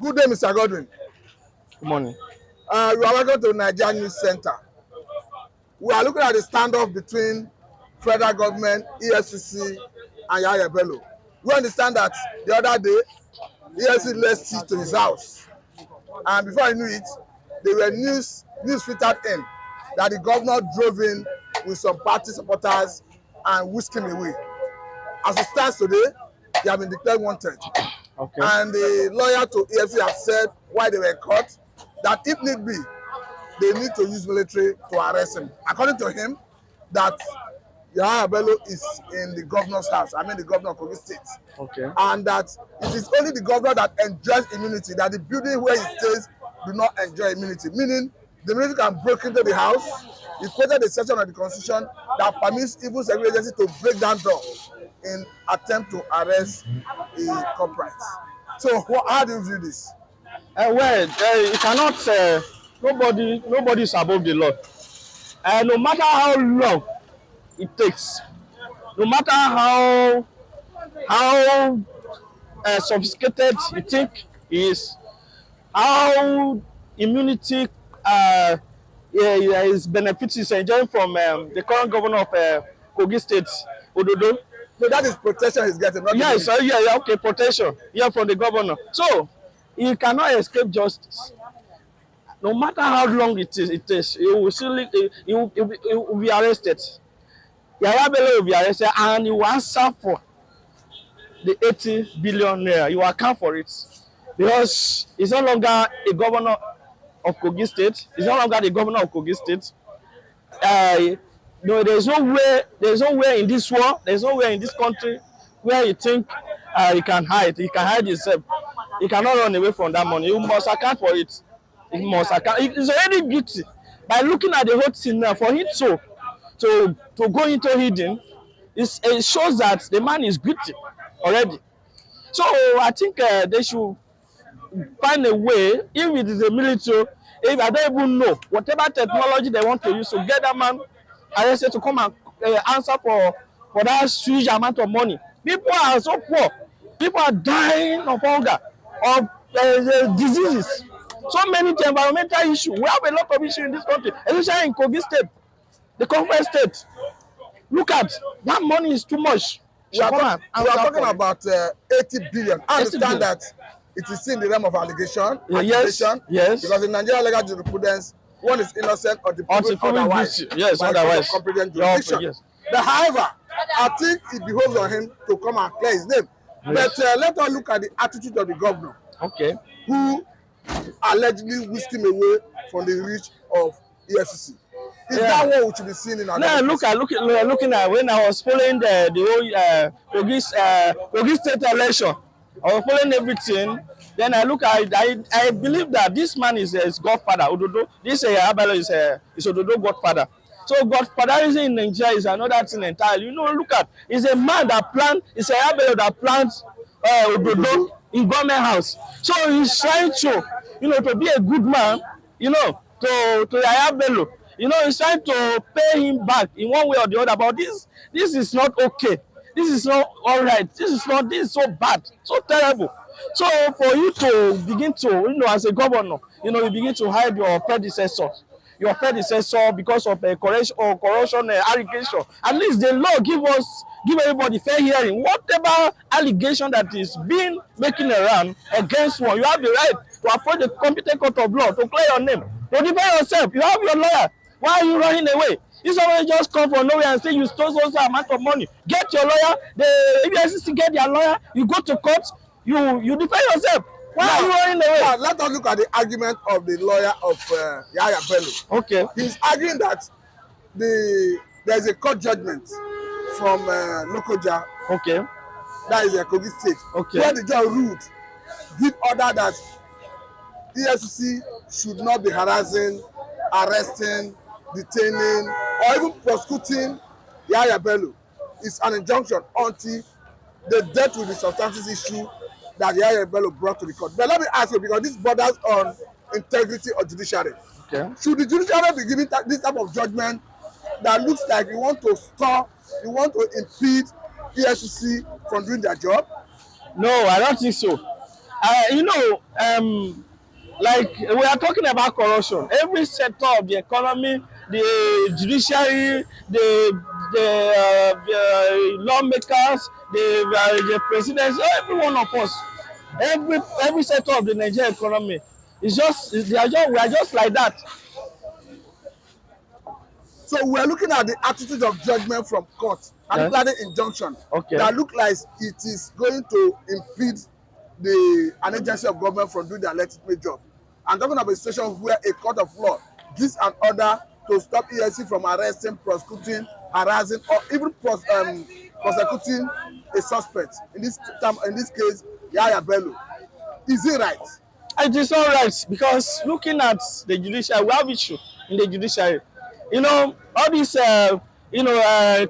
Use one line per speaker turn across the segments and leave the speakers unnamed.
Good day, Mr. Godwin.
Good morning.
You are welcome to Nigeria News Center. We are looking at the standoff between federal government, Efcc, and Yahaya Bello. We understand that the other day, Efcc led siege to his house, and before I knew it, there were news filtered in that the governor drove in with some party supporters and whisked him away. As it stands today, they have been declared wanted.
Okay.
And the lawyer to EFCC have said why they were caught, that if need be, they need to use military to arrest him. According to him, that Yahaya Bello is in the governor's house, I mean the governor of Kogi State.
Okay.
And that it is only the governor that enjoys immunity, that the building where he stays do not enjoy immunity, meaning the military can break into the house. He quoted a section of the constitution that permits even security agency to break down door in attempt to arrest a culprit. So how do you view this?
You cannot. Nobody is above the law. No matter how long it takes, no matter how sophisticated you think he is, how immunity his benefits is enjoying from the current governor of Kogi State, Ododo.
So that is protection he's getting. Not
Yes, okay, protection. Yeah, from the governor. So he cannot escape justice. No matter how long it is, he will still he will be arrested. Yahaya Bello will be arrested and he will answer for the 80 billion naira. He will account for it because he's no longer a governor of Kogi State. He's no longer the governor of Kogi State. No, there's nowhere in this world, there's nowhere in this country where you think he can hide. He can hide himself. He cannot run away from that money. He must account for it. He must account. He's already guilty. By looking at the whole thing now, for him to go into hidden, it shows that the man is guilty already. So I think they should find a way, if it is a military, if I don't even know, whatever technology they want to use to get that man arrested to come and answer for that huge amount of money. People are so poor. People are dying of hunger, of diseases. So many environmental issues. We have a lot of issues in this country, especially in Kogi State, the conference state. Look at that money is too much.
We are talking about 80 billion. I understand that it is in the realm of allegation,
yes.
Because in Nigeria legal jurisprudence, one is innocent or the proven otherwise.
Yes, otherwise.
Competent jurisdiction.
Yes.
But however, I think it behoves on him to come and clear his name. Yes. But let us look at the attitude of the governor,
okay,
who allegedly whisked him away from the reach of EFCC. Is that what we should be seeing in our
looking at when I was following the whole Kogi State election, I was following everything. Then I look at it, I believe that this man is his godfather, Ododo. This Yahaya Bello is Ododo godfather. So godfatherism in Nigeria is another thing entirely. You know, look at, it's a man that it's Yahaya Bello that plants Ododo in government house. So he's trying to, to be a good man, to Yahaya Bello. He's trying to pay him back in one way or the other. But this is not okay. This is not all right. This is so bad, so terrible. So for you to begin to, as a governor, you begin to hide your predecessor because of a corruption allegation. At least the law give everybody fair hearing. Whatever allegation that is being making around against one, you have the right to approach the competent court of law to clear your name, to defend yourself. You have your lawyer. Why are you running away? If somebody just come from nowhere and say you stole so amount of money, get your lawyer. The Efcc get their lawyer. You go to court. You defend yourself. Why are you running away?
Now, let us look at the argument of the lawyer of Yahaya Bello.
Okay.
He's arguing that there's a court judgment from Lokoja.
Okay.
That is Kogi State.
Okay.
Where the judge ruled, give order that EFCC should not be harassing, arresting, detaining, or even prosecuting Yahaya Bello. It's an injunction until the death with the substances issue that Yahaya Bello brought to the court. But let me ask you, because this borders on integrity of judiciary.
Okay.
Should the judiciary be giving this type of judgment that looks like you want to stop, you want to impede EFCC from doing their job?
No, I don't think so. You know, like we are talking about corruption. Every sector of the economy, the judiciary, the lawmakers, the presidents, every one of us, every sector of the Nigerian economy is just we are just like that.
So we're looking at the attitude of judgment from court,
Yes.
particularly injunction,
Okay.
that look like it is going to impede an agency of government from doing their legitimate job. I'm talking about a situation where a court of law gives an order to stop EFCC from arresting, prosecuting, harassing, or even prosecuting a suspect. In this case, Yahaya Bello. Is it right?
It is all right because looking at the judiciary, we have issue in the judiciary. You know, all this,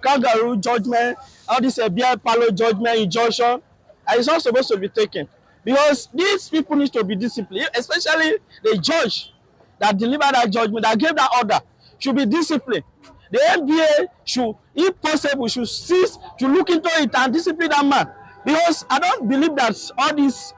kangaroo judgment, all this beer parlour judgment, injunction, it's not supposed to be taken because these people need to be disciplined, especially the judge that delivered that judgment, that gave that order, should be disciplined. The NBA should, if possible, should cease to look into it and discipline that man. Because I don't believe that all these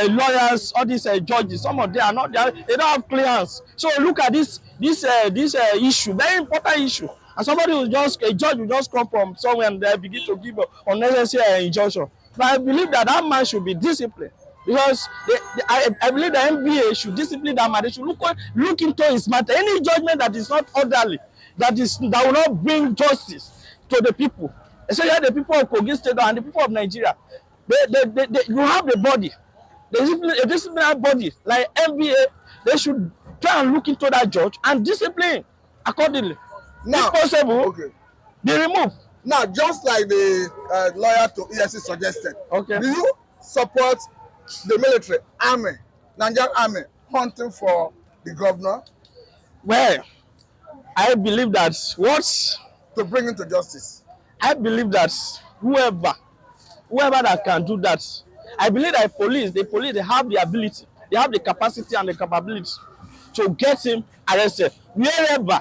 lawyers, all these judges, some of them are not, they don't have clear hands. So look at this issue, very important issue. And somebody will just, a judge will just come from somewhere and they begin to give unnecessary injunction. But I believe that that man should be disciplined. Because I believe the NBA should discipline that man. They should look into his matter. Any judgment that is not orderly, that will not bring justice to the people, especially the people of Kogi State and the people of Nigeria. You have the body, a disciplinary body like NBA. They should try and look into that judge and discipline accordingly.
Now,
if possible,
okay,
be removed.
Now, just like the lawyer to EFCC suggested,
Okay.
do you support the military, army, Nigerian army, hunting for the governor?
Well, I believe that
to bring him to justice.
I believe that whoever that can do that, I believe that the police, they have the ability, they have the capacity and the capability to get him arrested wherever,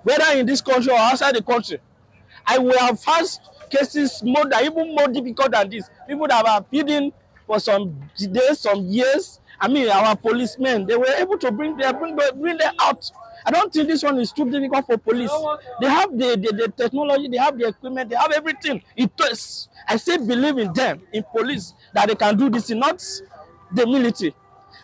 whether in this country or outside the country. I will have faced cases even more difficult than this. People that have hidden for some days, some years. I mean, our policemen, they were able to bring them out. I don't think this one is too difficult for police. They have the technology, they have the equipment, they have everything. I still believe in them, in police, that they can do this, not the military.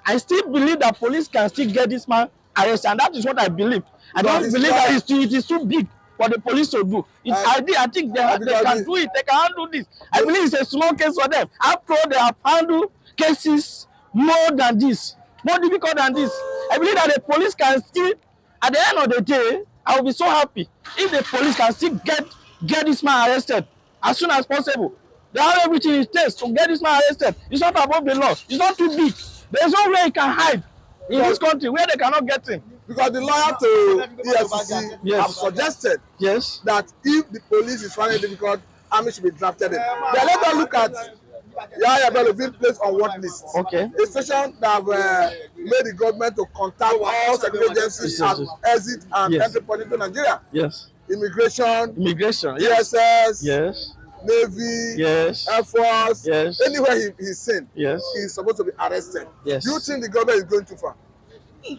I still believe that police can still get this man arrested, and that is what I believe. I don't believe that it is too big for the police to do. I think they can do it. They can handle this. I believe it's a small case for them. After all, they have handled cases more than this, more difficult than this. I believe that the police can still, at the end of the day, I will be so happy if the police can still get this man arrested as soon as possible. They have everything it takes to get this man arrested. It's not above the law. It's not too big. There's no way he can hide in this country where they cannot get him.
Because the lawyer to EFCC have suggested that if the police is finding it difficult, army should be drafted in. Then let us look at Yahaya Bello being placed on what list.
Okay.
A situation that have made the government to contact all security agencies at exit and entry point into Nigeria.
Yes.
Immigration,
DSS,
yes. Navy,
yes.
Air Force,
yes.
Anywhere he's seen,
yes.
He's supposed to be arrested.
Yes.
Do you think the government is going too far?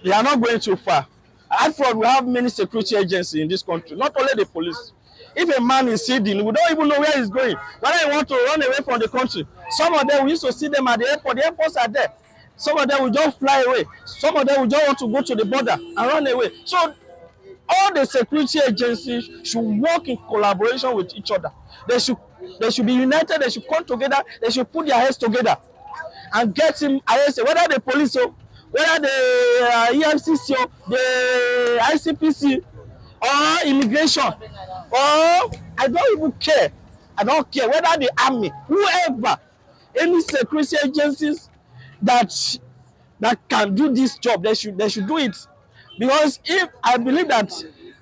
They are not going too far. After all, we have many security agencies in this country, not only the police. If a man is hidden, we don't even know where he's going. Whether he wants to run away from the country. Some of them, we used to see them at the airport. The airports are there. Some of them will just fly away. Some of them will just want to go to the border and run away. So all the security agencies should work in collaboration with each other. They should be united. They should come together. They should put their heads together and get him arrested. Whether the police, whether the EFCC, the ICPC, or immigration, or I don't even care. I don't care whether the army, whoever, any security agencies that can do this job, they should do it. Because if I believe that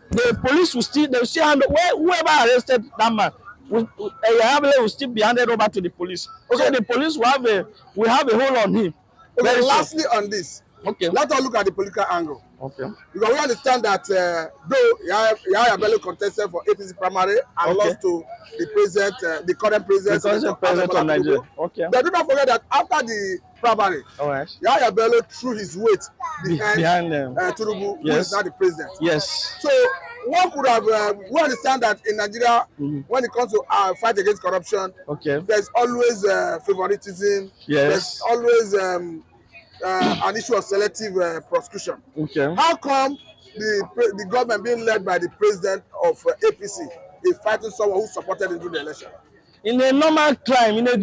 the police will still handle whoever arrested that man, will still be handed over to the police. Okay. So the police will have a hold on him.
Okay, lastly on this,
Okay.
Let us look at the political angle.
Okay.
Because we understand that though Yahaya Bello contested for APC primary and
Okay.
lost to the president, the current president,
Because the president of Nigeria. Okay.
But do not forget that after the primary,
All right.
Yahaya Bello threw his weight behind
them.
Tinubu,
Yes.
who is now the president.
Yes.
So one could have, we understand that in Nigeria, when it comes to fight against corruption,
Okay.
there's always favoritism.
Yes.
There's always an issue of selective prosecution.
Okay.
How come the government being led by the president of APC is fighting someone who supported him during the election?
In a normal crime, in a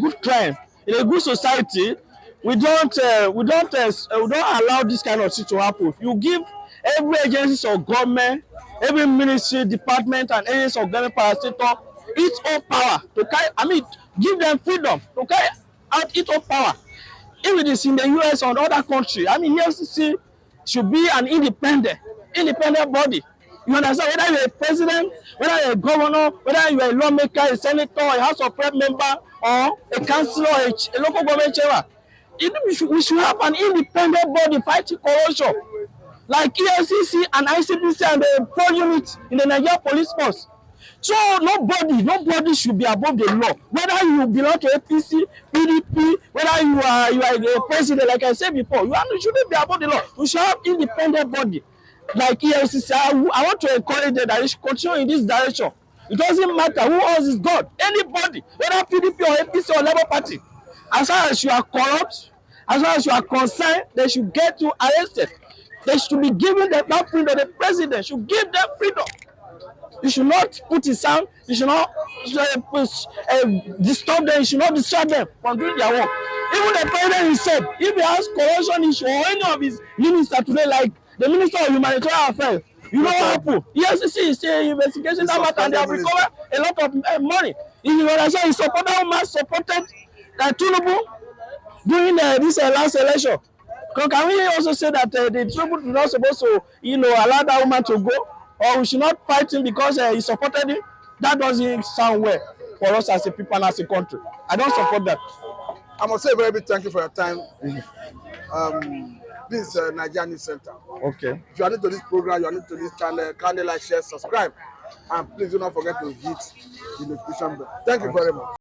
good society, we don't allow this kind of thing to happen. You give every agency of government, every ministry, department, and agency of government parastator its own power to carry. I mean, give them freedom to carry out its own power. If it is in the US or other country, I mean, Efcc should be an independent body. You understand? Whether you're a president, whether you're a governor, whether you're a lawmaker, a senator, a House of Rep member, or a councillor, a local government chairman, we should have an independent body fighting corruption, like EFCC and ICPC and the pro unit in the Nigerian police force. So nobody should be above the law. Whether you belong to APC, PDP, whether you are a president, like I said before, you shouldn't be above the law. We should have independent body like EFCC. I want to encourage them that they should continue in this direction. It doesn't matter who else is God. Anybody, whether PDP or APC or Labour Party, as long as you are corrupt, as long as you are concerned, they should get you arrested. They should be given that freedom. The president should give them freedom. You should not put it down. You should not disturb them. You should not distract them from doing their work. Even the president himself, if he has corruption issue or any of his ministers today, like the Minister of Humanitarian Affairs, you know what happened? EFCC is an investigation that matter, and they have recovered a lot of money. If you understand, he supported Tinubu during this last election. Can we also say that the Tinubu is not supposed to, allow that woman to go? Or we should not fight him because he supported him? That doesn't sound well for us as a people and as a country. I don't support that.
I must say a very big thank you for your time. This is Nigeria News Center.
Okay.
If you are new to this program, you are new to this channel, kindly like, share, subscribe. And please do not forget to hit the notification bell. Thank you very much.